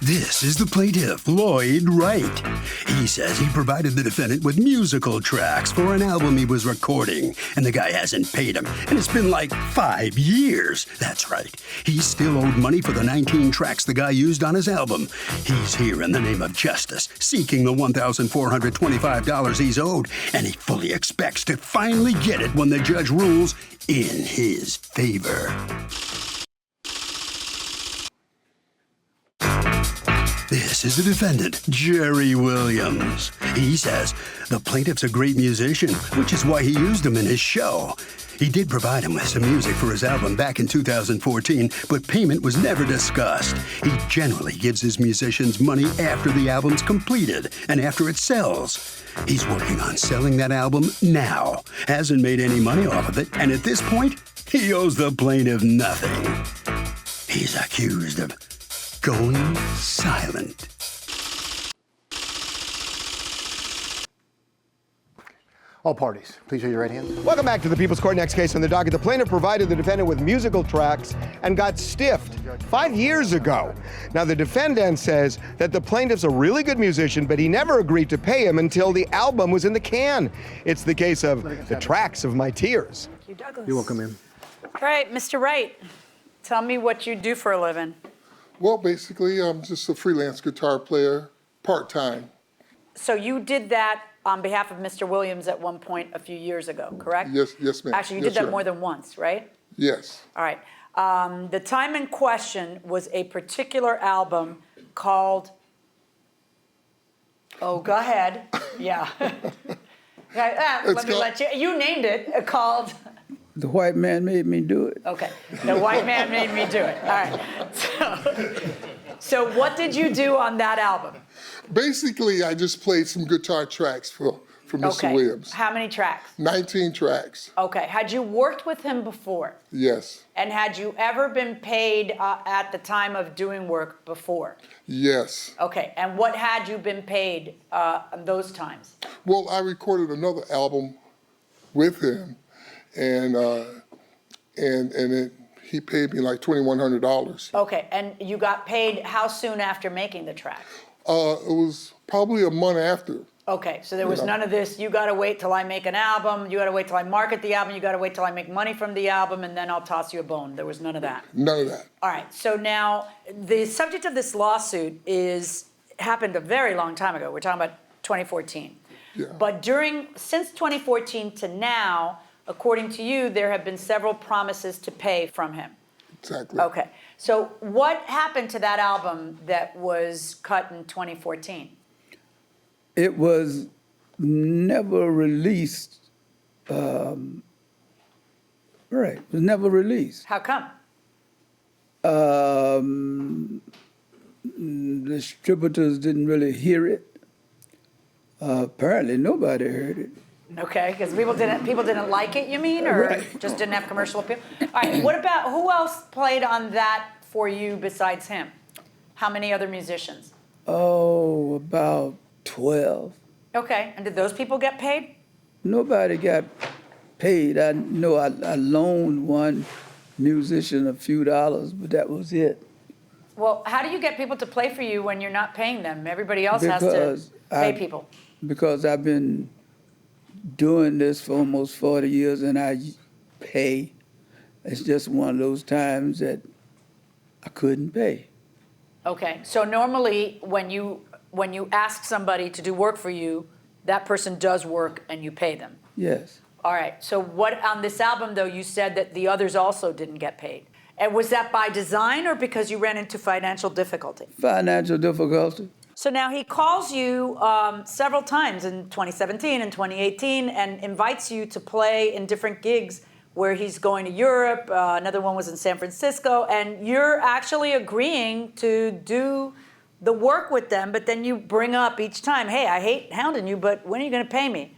This is the plaintiff, Lloyd Wright. He says he provided the defendant with musical tracks for an album he was recording, and the guy hasn't paid him, and it's been like 5 years. That's right. He's still owed money for the 19 tracks the guy used on his album. He's here in the name of justice, seeking the $1,425 he's owed, and he fully expects to finally get it when the judge rules in his favor. This is the defendant, Jerry Williams. He says the plaintiff's a great musician, which is why he used him in his show. He did provide him with some music for his album back in 2014, but payment was never discussed. He generally gives his musicians money after the album's completed and after it sells. He's working on selling that album now, hasn't made any money off of it, and at this point, he owes the plaintiff nothing. He's accused of going silent. All parties, please raise your right hand. Welcome back to the People's Court. Next case on the docket. The plaintiff provided the defendant with musical tracks and got stiffed 5 years ago. Now, the defendant says that the plaintiff's a really good musician, but he never agreed to pay him until the album was in the can. It's the case of The Tracks of My Tears. Thank you, Douglas. You're welcome, ma'am. All right, Mr. Wright, tell me what you do for a living. Well, basically, I'm just a freelance guitar player, part-time. So you did that on behalf of Mr. Williams at one point a few years ago, correct? Yes, ma'am. Actually, you Yes, did that sir. more than once, right? Yes. All right. The time in question was a particular album called, oh, go ahead. Yeah. Let you named it, called. The white man made me do it. Okay, the white man made me do it. All right. So what did you do on that album? Basically, I just played some guitar tracks for Mr. Williams. How many tracks? 19 tracks. Okay. Had you worked with him before? Yes. And had you ever been paid at the time of doing work before? Yes. Okay. And what had you been paid those times? Well, I recorded another album with him, and he paid me like $2,100. Okay. And you got paid how soon after making the track? It was probably a month after. Okay, so there was none of this, you gotta wait till I make an album, you gotta wait till I market the album, you gotta wait till I make money from the album, and then I'll toss you a bone. There was none of that. None of that. All right, so now, the subject of this lawsuit happened a very long time ago. We're talking about 2014. Yeah. But since 2014 to now, according to you, there have been several promises to pay from him. Exactly. Okay, so what happened to that album that was cut in 2014? It was never released. Right, it was never released. How come? Distributors didn't really hear it. Apparently, nobody heard it. Okay, because people didn't like it, you mean, or Right. just didn't have commercial appeal? All right, what about, who else played on that for you besides him? How many other musicians? Oh, about 12. Okay, and did those people get paid? Nobody got paid. I know I loaned one musician a few dollars, but that was it. Well, how do you get people to play for you when you're not paying them? Everybody else has to Because pay people. Because I've been doing this for almost 40 years and I pay. It's just one of those times that I couldn't pay. Okay, so normally when you ask somebody to do work for you, that person does work and you pay them. Yes. All right, so what on this album though, you said that the others also didn't get paid. And was that by design or because you ran into financial difficulty? Financial difficulty. So now he calls you several times in 2017 and 2018 and invites you to play in different gigs where he's going to Europe. Another one was in San Francisco, and you're actually agreeing to do the work with them, but then you bring up each time, hey, I hate hounding you, but when are you going to pay me?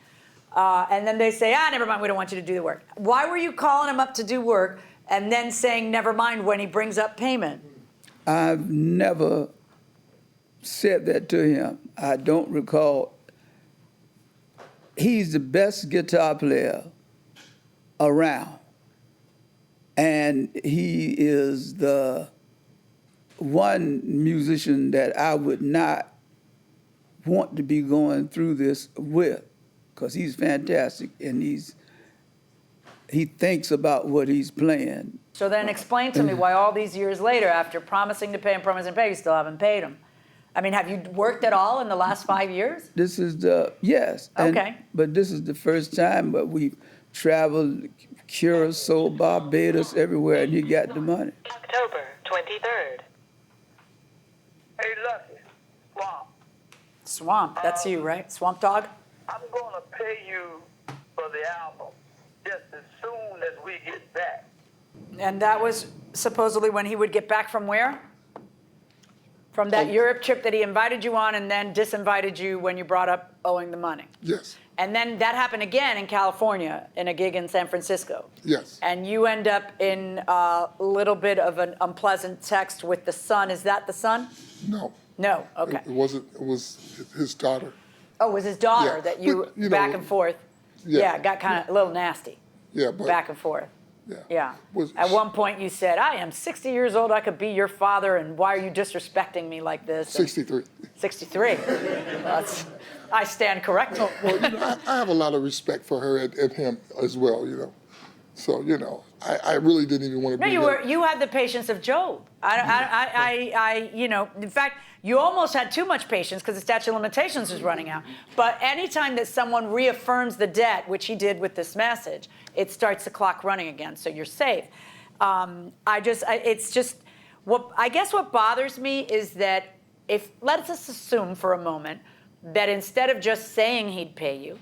And then they say, never mind, we don't want you to do the work. Why were you calling him up to do work and then saying never mind when he brings up payment? I've never said that to him. I don't recall. He's the best guitar player around. And he is the one musician that I would not want to be going through this with, because he's fantastic and he thinks about what he's playing. So then explain to me why all these years later, after promising to pay and promising to pay, you still haven't paid him. I mean, have you worked at all in the last 5 years? This is yes. Okay. But this is the first time, but we've traveled Curacao, Barbados, everywhere, and you got the money. October 23rd. Hey, Lucky, Swamp, Swamp, that's you, right? Swamp Dog? I'm going to pay you for the album just as soon as we get back. And that was supposedly when he would get back from where? From that Europe trip that he invited you on and then disinvited you when you brought up owing the money. Yes, And then that happened again in California in a gig in San Francisco. yes. And you end up in a little bit of an unpleasant text with the son. Is that the son? No. No, okay. It wasn't, it was his daughter. Oh, it was his daughter Yeah, that you, but, you back know, and forth. yeah, Yeah, got kind of a little nasty. Yeah, but. Back and forth. Yeah. Yeah. Was- At one point you said, I am 60 years old, I could be your father, and why are you disrespecting me like this? And 63. 63. I stand corrected. Well, you know, I have a lot of respect for her and him as well, you know. So, you know, I really didn't even want to No, be you had the patience of Job. You know, in fact, you almost had too much patience because the statute of limitations was running out. But anytime that someone reaffirms the debt, which he did with this message, it starts the clock running again, so you're safe. It's just, I guess what bothers me is that let's just assume for a moment that instead of just saying he'd pay you,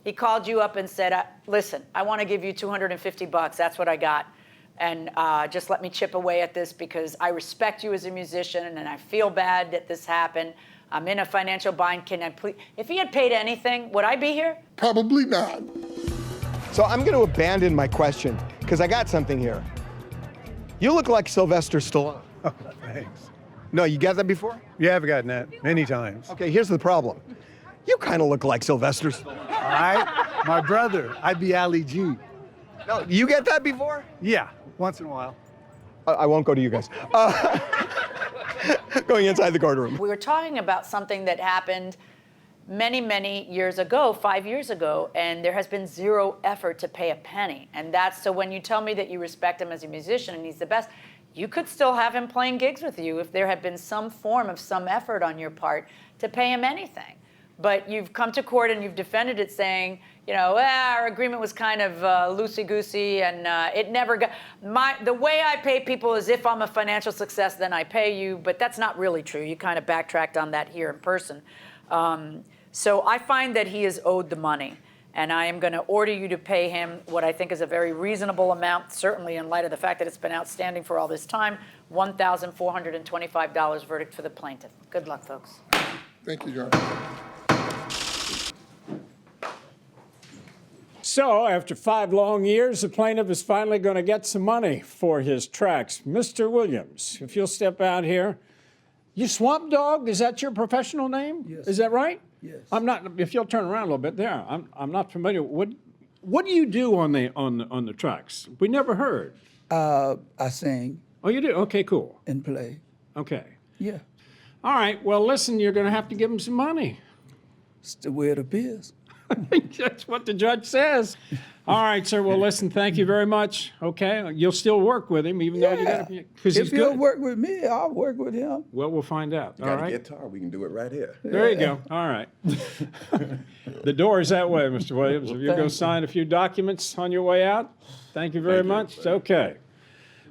he called you up and said, listen, I want to give you $250. That's what I got. And just let me chip away at this because I respect you as a musician and I feel bad that this happened. I'm in a financial bind. Can I please? If he had paid anything, would I be here? Probably not. So I'm going to abandon my question because I got something here. You look like Sylvester Stallone. Oh, thanks. No, you got that before? Yeah, I've gotten that many times. Okay, here's the problem. You kind of look like Sylvester Stallone. All right? My brother, I'd be Ali G. No, you get that before? Yeah, once in a while. I won't go to you guys. Going inside the courtroom. We were talking about something that happened many, many years ago, 5 years ago, and there has been zero effort to pay a penny. And so when you tell me that you respect him as a musician and he's the best, you could still have him playing gigs with you if there had been some form of some effort on your part to pay him anything. But you've come to court and you've defended it saying, you know, our agreement was kind of loosey-goosey and it never got... The way I pay people is if I'm a financial success, then I pay you, but that's not really true. You kind of backtracked on that here in person. So I find that he is owed the money, and I am going to order you to pay him what I think is a very reasonable amount, certainly in light of the fact that it's been outstanding for all this time, $1,425 verdict for the plaintiff. Good luck, folks. Thank you, Your Honor. So, after 5 long years, the plaintiff is finally going to get some money for his tracks. Mr. Williams, if you'll step out here. You Swamp Dog, is that your professional name? Yes. Is that right? Yes. I'm not. If you'll turn around a little bit, there. I'm not familiar. What do you do on the tracks? We never heard. I sing Oh, you do? Okay, cool. and play. Okay. Yeah, All right. Well, listen, you're going to have to give him some money. it's the way it appears. I think that's what the judge says. All right, sir. Well, listen, thank you very much. Okay, you'll still work with him, even though you got to, because he's If he'll good. work with me, I'll work with him. Well, we'll find out. All Got a right. guitar, we can do it right here. There you go. All right. The door is that way, Mr. Williams. If you'll go sign a few documents on your way out, thank you very much. Okay.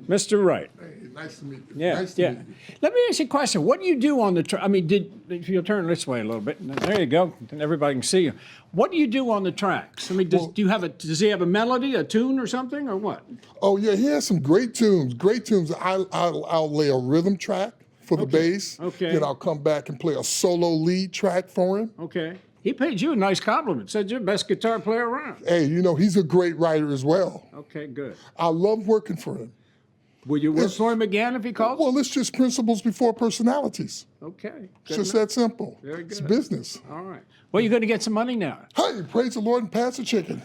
Mr. Wright. Hey, nice to meet you. Yeah, Nice to yeah. meet you. Let me ask you a question. What do you do on the I mean, if you'll turn this way a little bit. There you go. And everybody can see you. What do you do on the tracks? I mean, does he have a melody, a tune or something, or what? Oh, yeah, he has some great tunes. Great tunes. I'll lay a rhythm track for the bass. Okay. Then I'll come back and play a solo lead track for him. Okay. He paid you a nice compliment. Said you're the best guitar player around. Hey, you know, he's a great writer as well. Okay, good. I love working for him. Will you work for him again if he calls? Well, it's just principles before personalities. Okay. It's just that simple. Very It's good. business. All right. Well, you're going to get some money now. Hey, praise the Lord and pass the chicken.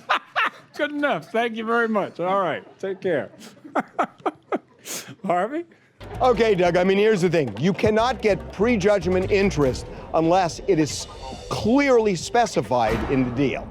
Good enough. Thank you very much. All right. Take care. Harvey? Okay, Doug, I mean, here's the thing. You cannot get prejudgment interest unless it is clearly specified in the deal.